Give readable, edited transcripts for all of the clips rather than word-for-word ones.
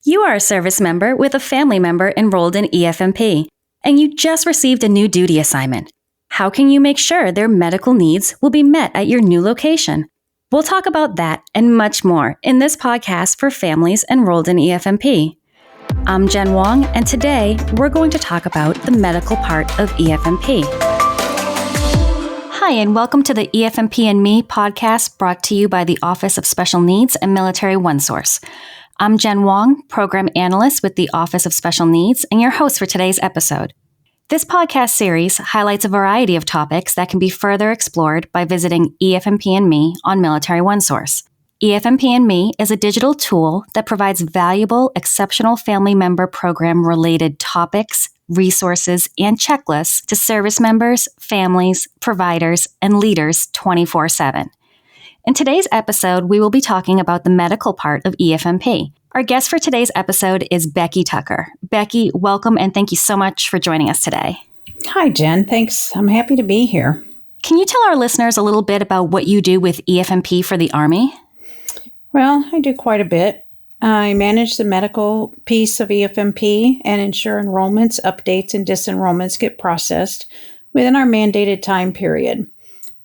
You are a service member with a family member enrolled in EFMP, and you just received a new duty assignment. How can you make sure their medical needs will be met at your new location? We'll talk about that and much more in this podcast for families enrolled in EFMP. I'm Jen Wong, and today we're going to talk about the medical part of EFMP. Hi, and welcome to the EFMP and Me podcast brought to you by the Office of Special Needs and Military OneSource. I'm Jen Wong, Program Analyst with the Office of Special Needs, and your host for today's episode. This podcast series highlights a variety of topics that can be further explored by visiting EFMP and Me on Military OneSource. EFMP and Me is a digital tool that provides valuable, exceptional family member program-related topics, resources, and checklists to service members, families, providers, and leaders 24/7. In today's episode, we will be talking about the medical part of EFMP. Our guest for today's episode is Becky Tucker. Becky, welcome and thank you so much for joining us today. Hi, Jen. Thanks. I'm happy to be here. Can you tell our listeners a little bit about what you do with EFMP for the Army? Well, I do quite a bit. I manage the medical piece of EFMP and ensure enrollments, updates, and disenrollments get processed within our mandated time period.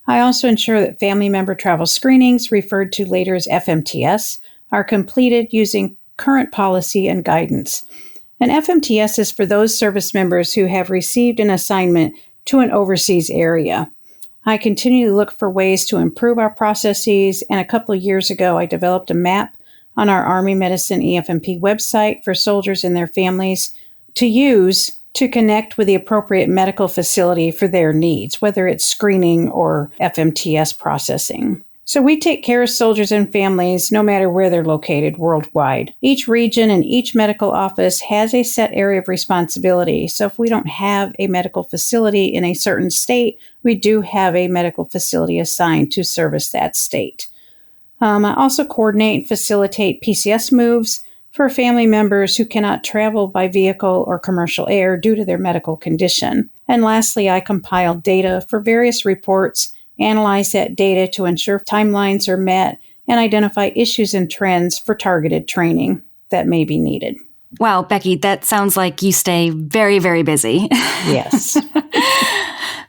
I also ensure that family member travel screenings, referred to later as FMTS, are completed using current policy and guidance. And FMTS is for those service members who have received an assignment to an overseas area. I continue to look for ways to improve our processes, and a couple of years ago, I developed a map on our Army Medicine EFMP website for soldiers and their families to use to connect with the appropriate medical facility for their needs, whether it's screening or FMTS processing. So we take care of soldiers and families no matter where they're located worldwide. Each region and each medical office has a set area of responsibility. So if we don't have a medical facility in a certain state, we do have a medical facility assigned to service that state. I also coordinate and facilitate PCS moves for family members who cannot travel by vehicle or commercial air due to their medical condition. And lastly, I compile data for various reports, analyze that data to ensure timelines are met, and identify issues and trends for targeted training that may be needed. Wow, Becky, that sounds like you stay very, very busy. Yes.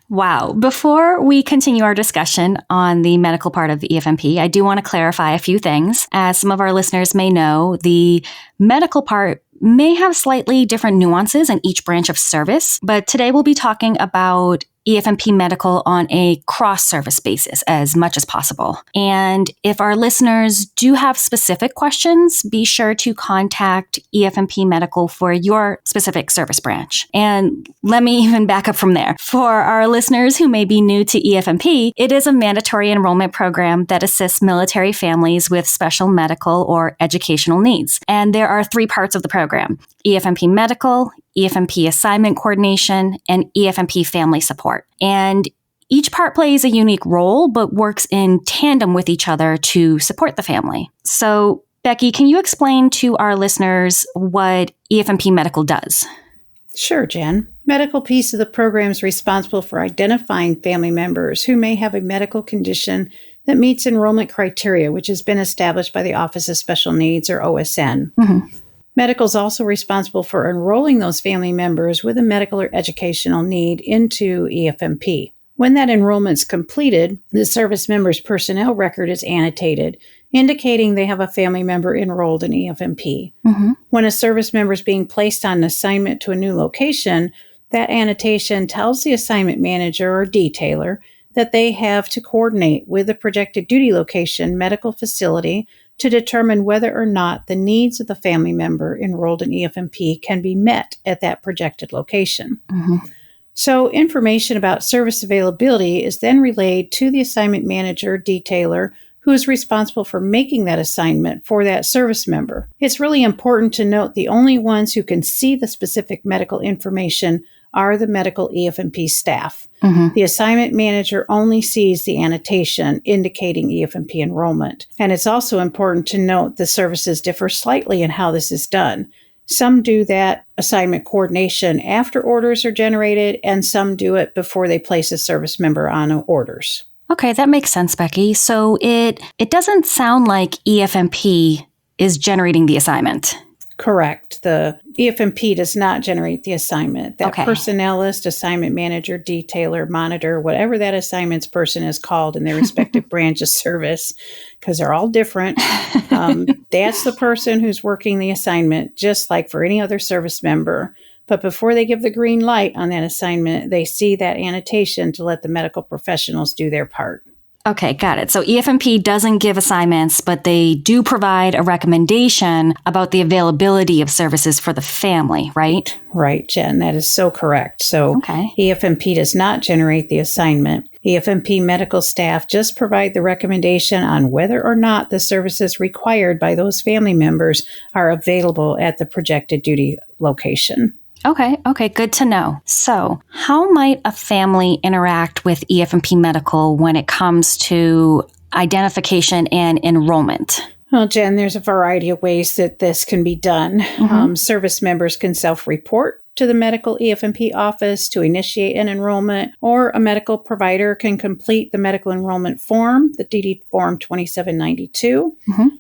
Wow. Before we continue our discussion on the medical part of EFMP, I do want to clarify a few things. As some of our listeners may know, the medical part may have slightly different nuances in each branch of service, but today we'll be talking about EFMP medical on a cross-service basis as much as possible. And if our listeners do have specific questions, be sure to contact EFMP medical for your specific service branch. And let me even back up from there. For our listeners who may be new to EFMP, it is a mandatory enrollment program that assists military families with special medical or educational needs. And there are 3 parts of the program: EFMP medical, EFMP assignment coordination, and EFMP family support. And each part plays a unique role, but works in tandem with each other to support the family. So, Becky, can you explain to our listeners what EFMP medical does? Sure, Jen. Medical piece of the program is responsible for identifying family members who may have a medical condition that meets enrollment criteria, which has been established by the Office of Special Needs, or OSN. Mm-hmm. Medical is also responsible for enrolling those family members with a medical or educational need into EFMP. When that enrollment is completed, the service member's personnel record is annotated, indicating they have a family member enrolled in EFMP. Mm-hmm. When a service member is being placed on an assignment to a new location, that annotation tells the assignment manager or detailer that they have to coordinate with the projected duty location medical facility to determine whether or not the needs of the family member enrolled in EFMP can be met at that projected location. Mm-hmm. So information about service availability is then relayed to the assignment manager, detailer, who is responsible for making that assignment for that service member. It's really important to note the only ones who can see the specific medical information are the medical EFMP staff. Mm-hmm. The assignment manager only sees the annotation indicating EFMP enrollment. And it's also important to note the services differ slightly in how this is done. Some do that assignment coordination after orders are generated, and some do it before they place a service member on orders. Okay, that makes sense, Becky. So it doesn't sound like EFMP is generating the assignment. Correct. The EFMP does not generate the assignment. That Okay. personnelist, assignment manager, detailer, monitor, whatever that assignments person is called in their respective branch of service, because they're all different. That's the person who's working the assignment, just like for any other service member. But before they give the green light on that assignment, they see that annotation to let the medical professionals do their part. Okay, got it. So EFMP doesn't give assignments, but they do provide a recommendation about the availability of services for the family, right? Right, Jen, that is so correct. So Okay. EFMP does not generate the assignment. EFMP medical staff just provide the recommendation on whether or not the services required by those family members are available at the projected duty location. Okay, good to know. So, how might a family interact with EFMP Medical when it comes to identification and enrollment? Well, Jen, there's a variety of ways that this can be done. Service members can self-report to the medical EFMP office to initiate an enrollment, or a medical provider can complete the medical enrollment form, the DD Form 2792,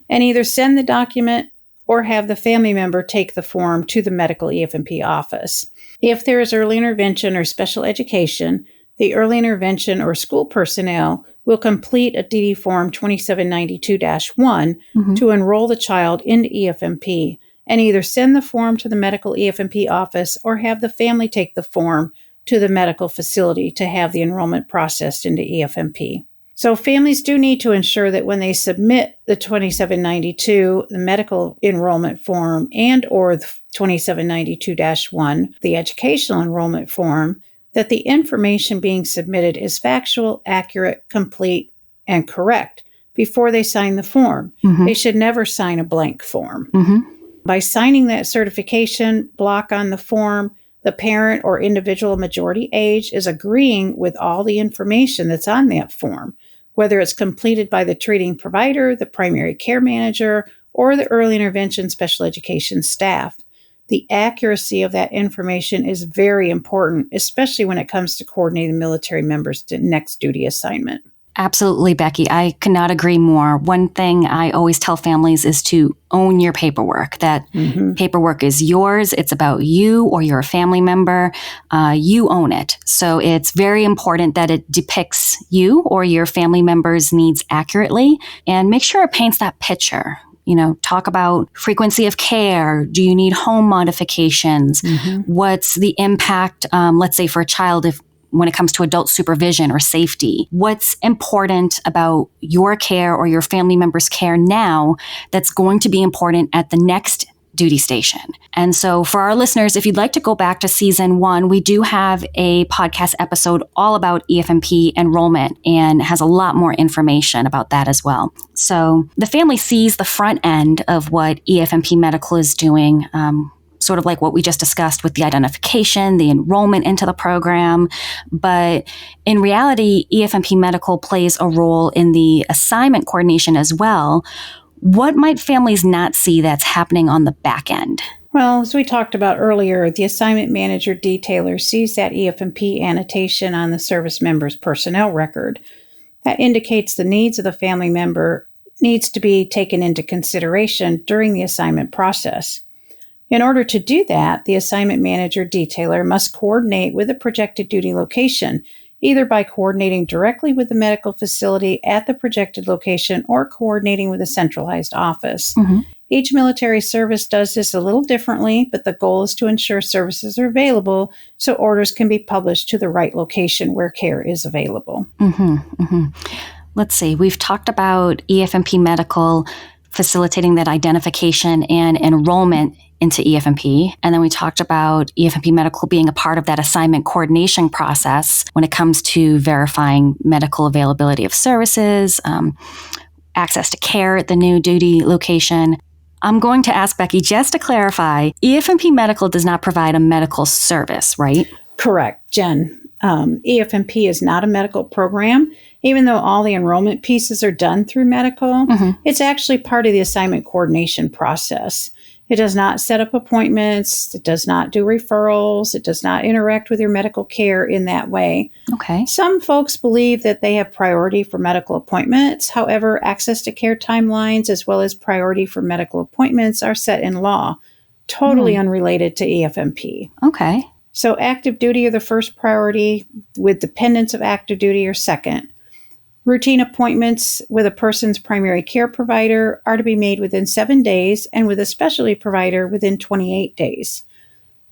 and either send the document or have the family member take the form to the medical EFMP office. If there is early intervention or special education, the early intervention or school personnel will complete a DD Form 2792-1 to enroll the child into EFMP and either send the form to the medical EFMP office or have the family take the form to the medical facility to have the enrollment processed into EFMP. So families do need to ensure that when they submit the 2792, the medical enrollment form, and or the 2792-1, the educational enrollment form, that the information being submitted is factual, accurate, complete, and correct before they sign the form. They should never sign a blank form. By signing that certification block on the form, the parent or individual majority age is agreeing with all the information that's on that form, whether it's completed by the treating provider, the primary care manager, or the early intervention special education staff. The accuracy of that information is very important, especially when it comes to coordinating military members to next duty assignment. Absolutely, Becky. I could not agree more. One thing I always tell families is to own your paperwork. That paperwork is yours. It's about you or you're a family member. You own it. So it's very important that it depicts you or your family member's needs accurately, and make sure it paints that picture. Talk about frequency of care. Do you need home modifications? What's the impact, let's say, for a child when it comes to adult supervision or safety? What's important about your care or your family member's care now that's going to be important at the next duty station? And so for our listeners, if you'd like to go back to season 1, we do have a podcast episode all about EFMP enrollment and has a lot more information about that as well. So the family sees the front end of what EFMP Medical is doing, sort of like what we just discussed with the identification, the enrollment into the program. But in reality, EFMP Medical plays a role in the assignment coordination as well. What might families not see that's happening on the back end? Well, as we talked about earlier, the assignment manager detailer sees that EFMP annotation on the service member's personnel record. That indicates the needs of the family member needs to be taken into consideration during the assignment process. In order to do that, the assignment manager detailer must coordinate with the projected duty location, either by coordinating directly with the medical facility at the projected location or coordinating with a centralized office. Each military service does this a little differently, but the goal is to ensure services are available so orders can be published to the right location where care is available. Let's see. We've talked about EFMP Medical facilitating that identification and enrollment into EFMP. And then we talked about EFMP Medical being a part of that assignment coordination process when it comes to verifying medical availability of services, access to care at the new duty location. I'm going to ask Becky, just to clarify, EFMP Medical does not provide a medical service, right? Correct, Jen. EFMP is not a medical program. Even though all the enrollment pieces are done through medical, it's actually part of the assignment coordination process. It does not set up appointments. It does not do referrals. It does not interact with your medical care in that way. Okay. Some folks believe that they have priority for medical appointments. However, access to care timelines as well as priority for medical appointments are set in law. totally unrelated to EFMP. Okay. So active duty are the first priority, with dependents of active duty are second. Routine appointments with a person's primary care provider are to be made within 7 days and with a specialty provider within 28 days.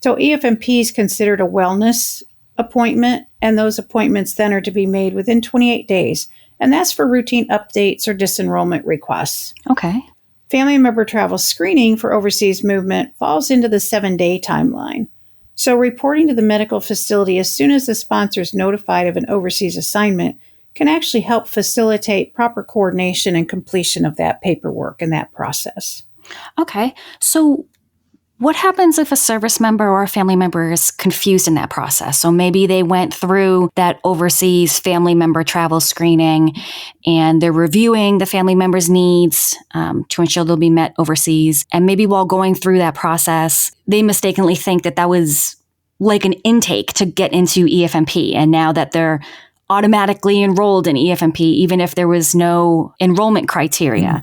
So EFMP is considered a wellness appointment, and those appointments then are to be made within 28 days. And that's for routine updates or disenrollment requests. Okay. Family member travel screening for overseas movement falls into the 7-day timeline. So reporting to the medical facility as soon as the sponsor is notified of an overseas assignment can actually help facilitate proper coordination and completion of that paperwork and that process. Okay. So what happens if a service member or a family member is confused in that process? So maybe they went through that overseas family member travel screening and they're reviewing the family member's needs to ensure they'll be met overseas. And maybe while going through that process, they mistakenly think that that was like an intake to get into EFMP. And now that they're automatically enrolled in EFMP, even if there was no enrollment criteria.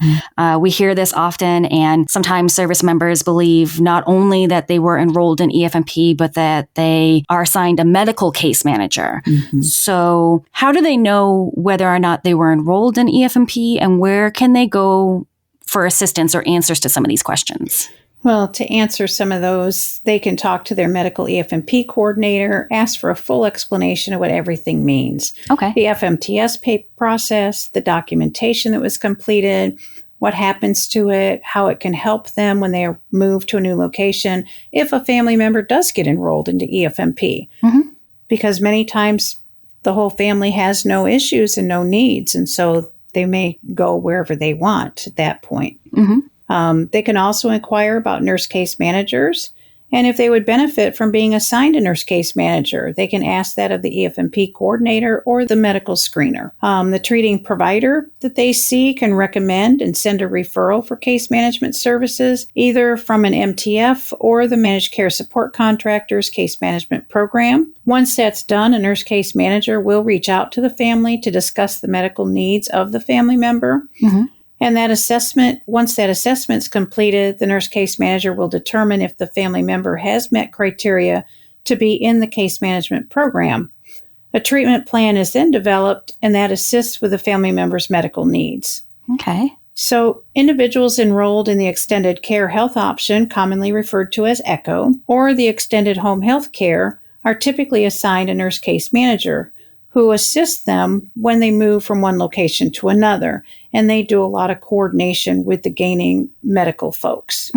We hear this often, and sometimes service members believe not only that they were enrolled in EFMP, but that they are assigned a medical case manager. So how do they know whether or not they were enrolled in EFMP, and where can they go for assistance or answers to some of these questions? Well, to answer some of those, they can talk to their medical EFMP coordinator, ask for a full explanation of what everything means. Okay. The FMTS process, the documentation that was completed, what happens to it, how it can help them when they move to a new location if a family member does get enrolled into EFMP. Because many times the whole family has no issues and no needs, and so they may go wherever they want at that point. They can also inquire about nurse case managers, and if they would benefit from being assigned a nurse case manager, they can ask that of the EFMP coordinator or the medical screener. The treating provider that they see can recommend and send a referral for case management services, either from an MTF or the Managed Care Support Contractor's case management program. Once that's done, a nurse case manager will reach out to the family to discuss the medical needs of the family member. And that assessment, once that assessment's completed, the nurse case manager will determine if the family member has met criteria to be in the case management program. A treatment plan is then developed, and that assists with the family member's medical needs. Okay. So individuals enrolled in the Extended Care Health Option, commonly referred to as ECHO, or the Extended Home Health Care, are typically assigned a nurse case manager who assists them when they move from one location to another. And they do a lot of coordination with the gaining medical folks.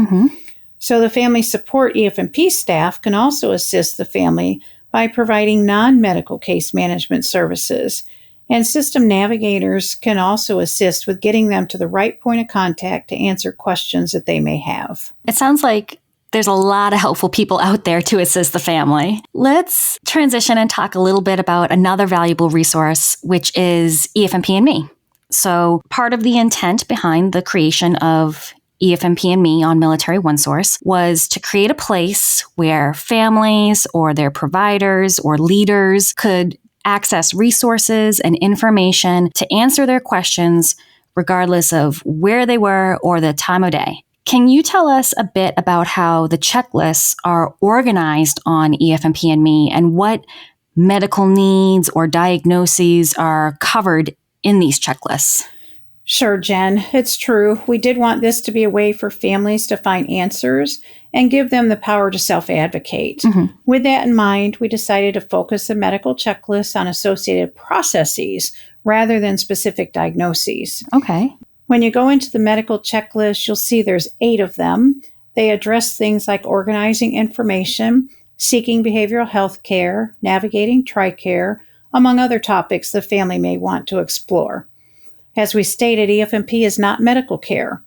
So the family support EFMP staff can also assist the family by providing non-medical case management services. And system navigators can also assist with getting them to the right point of contact to answer questions that they may have. It sounds like there's a lot of helpful people out there to assist the family. Let's transition and talk a little bit about another valuable resource, which is EFMP and Me. So part of the intent behind the creation of EFMP and Me on Military OneSource was to create a place where families or their providers or leaders could access resources and information to answer their questions regardless of where they were or the time of day. Can you tell us a bit about how the checklists are organized on EFMP and Me and what medical needs or diagnoses are covered in these checklists? Sure, Jen. It's true. We did want this to be a way for families to find answers and give them the power to self-advocate. With that in mind, we decided to focus the medical checklists on associated processes rather than specific diagnoses. Okay. When you go into the medical checklist, you'll see there's 8 of them. They address things like organizing information, seeking behavioral health care, navigating TRICARE, among other topics the family may want to explore. As we stated, EFMP is not medical care,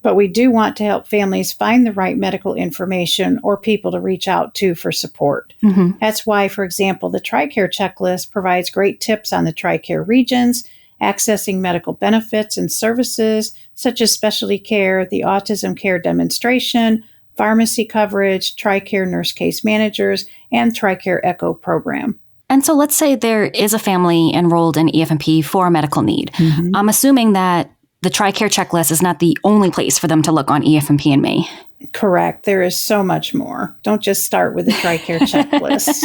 but we do want to help families find the right medical information or people to reach out to for support. That's why, for example, the TRICARE checklist provides great tips on the TRICARE regions, accessing medical benefits and services such as specialty care, the autism care demonstration, pharmacy coverage, TRICARE nurse case managers, and TRICARE ECHO program. And so let's say there is a family enrolled in EFMP for a medical need. I'm assuming that the TRICARE checklist is not the only place for them to look on EFMP and Me. Correct. There is so much more. Don't just start with the TRICARE checklist.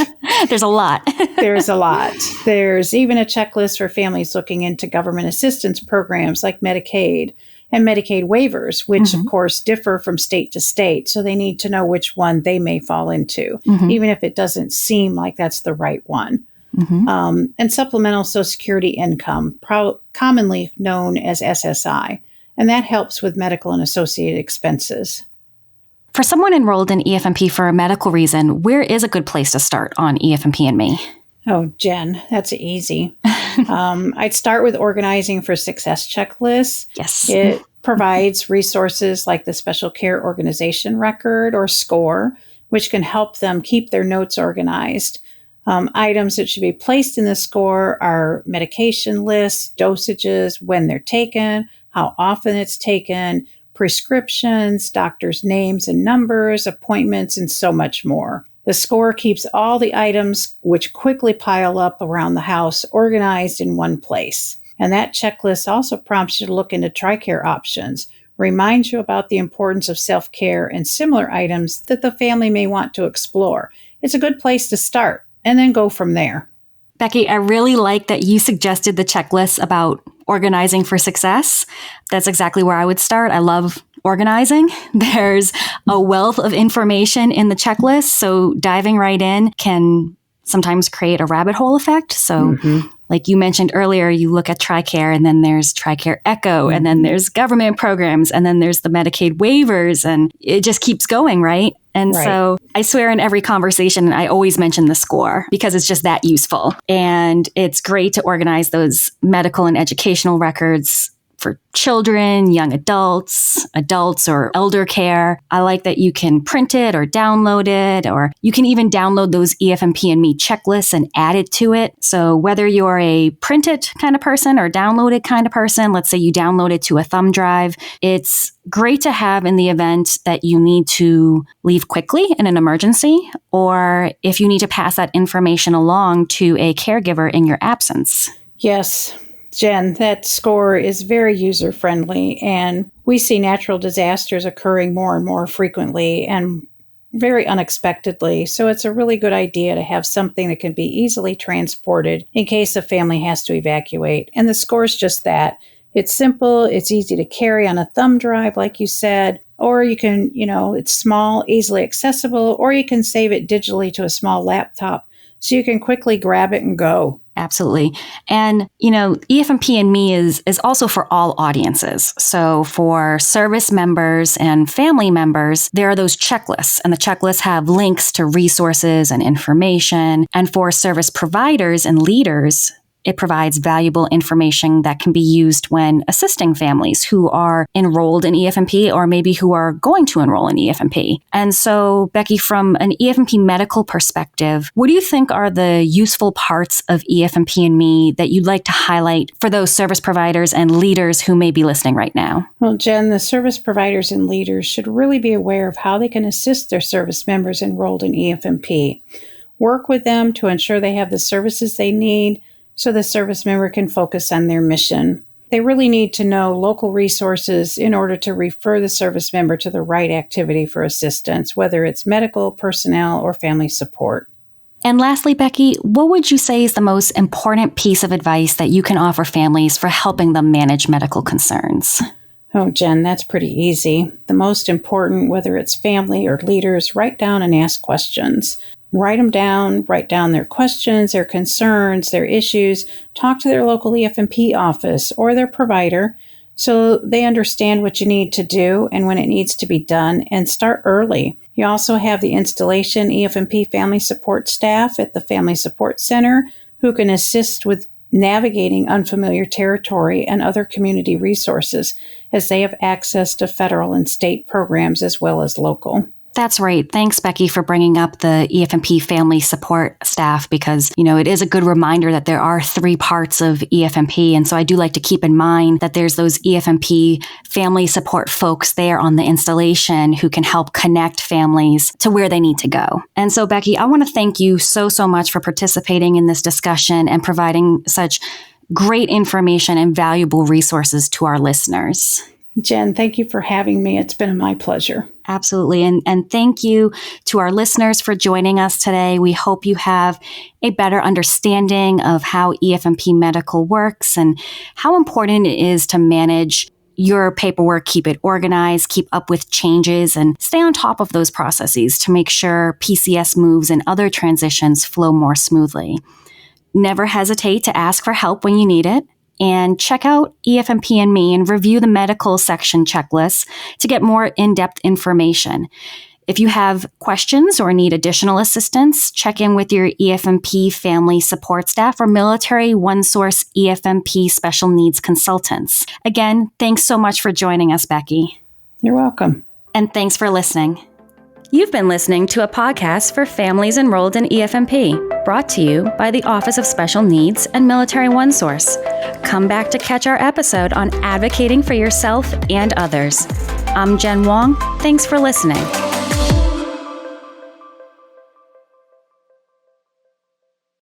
There's a lot. There's a lot. There's even a checklist for families looking into government assistance programs like Medicaid and Medicaid waivers, which of course differ from state to state. So they need to know which one they may fall into, even if it doesn't seem like that's the right one. And supplemental Social Security income, commonly known as SSI. And that helps with medical and associated expenses. For someone enrolled in EFMP for a medical reason, where is a good place to start on EFMP and Me? Oh, Jen, that's easy. I'd start with Organizing for Success checklist. Yes. It provides resources like the Special Care Organization Record or SCORE, which can help them keep their notes organized. Items that should be placed in the SCORE are medication lists, dosages, when they're taken, how often it's taken, prescriptions, doctors' names and numbers, appointments, and so much more. The SCORE keeps all the items which quickly pile up around the house organized in one place. And that checklist also prompts you to look into TRICARE options, reminds you about the importance of self-care and similar items that the family may want to explore. It's a good place to start and then go from there. Becky, I really like that you suggested the checklist about organizing for success. That's exactly where I would start. I love organizing. There's a wealth of information in the checklist, so diving right in can sometimes create a rabbit hole effect. So like you mentioned earlier, you look at TRICARE and then there's TRICARE Echo and then there's government programs and then there's the Medicaid waivers and it just keeps going, right? And so I swear in every conversation, I always mention the SCORE because it's just that useful. And it's great to organize those medical and educational records for children, young adults or elder care. I like that you can print it or download it, or you can even download those EFMP and Me checklists and add it to it. So whether you're a print it kind of person or download it kind of person, let's say you download it to a thumb drive, it's great to have in the event that you need to leave quickly in an emergency, or if you need to pass that information along to a caregiver in your absence. Yes. Jen, that SCORE is very user-friendly, and we see natural disasters occurring more and more frequently and very unexpectedly. So it's a really good idea to have something that can be easily transported in case a family has to evacuate. And the SCORE is just that. It's simple, it's easy to carry on a thumb drive, like you said, or you can, it's small, easily accessible, or you can save it digitally to a small laptop so you can quickly grab it and go. Absolutely. And, EFMP and Me is also for all audiences. So for service members and family members, there are those checklists, and the checklists have links to resources and information. And for service providers and leaders, it provides valuable information that can be used when assisting families who are enrolled in EFMP or maybe who are going to enroll in EFMP. And so, Becky, from an EFMP medical perspective, what do you think are the useful parts of EFMP and Me that you'd like to highlight for those service providers and leaders who may be listening right now? Well, Jen, the service providers and leaders should really be aware of how they can assist their service members enrolled in EFMP. Work with them to ensure they have the services they need so the service member can focus on their mission. They really need to know local resources in order to refer the service member to the right activity for assistance, whether it's medical, personnel, or family support. And lastly, Becky, what would you say is the most important piece of advice that you can offer families for helping them manage medical concerns? Oh, Jen, that's pretty easy. The most important, whether it's family or leaders, write down and ask questions. Write them down, write down their questions, their concerns, their issues. Talk to their local EFMP office or their provider so they understand what you need to do and when it needs to be done, and start early. You also have the installation EFMP family support staff at the Family Support Center who can assist with navigating unfamiliar territory and other community resources, as they have access to federal and state programs as well as local. That's right. Thanks, Becky, for bringing up the EFMP family support staff because, it is a good reminder that there are 3 parts of EFMP. And so I do like to keep in mind that there's those EFMP family support folks there on the installation who can help connect families to where they need to go. And so, Becky, I want to thank you so much for participating in this discussion and providing such great information and valuable resources to our listeners. Jen, thank you for having me. It's been my pleasure. Absolutely. And thank you to our listeners for joining us today. We hope you have a better understanding of how EFMP Medical works and how important it is to manage your paperwork, keep it organized, keep up with changes, and stay on top of those processes to make sure PCS moves and other transitions flow more smoothly. Never hesitate to ask for help when you need it. And check out EFMP and Me and review the medical section checklist to get more in-depth information. If you have questions or need additional assistance, check in with your EFMP family support staff or military OneSource EFMP special needs consultants. Again, thanks so much for joining us, Becky. You're welcome. And thanks for listening. You've been listening to a podcast for families enrolled in EFMP, brought to you by the Office of Special Needs and Military OneSource. Come back to catch our episode on advocating for yourself and others. I'm Jen Wong. Thanks for listening.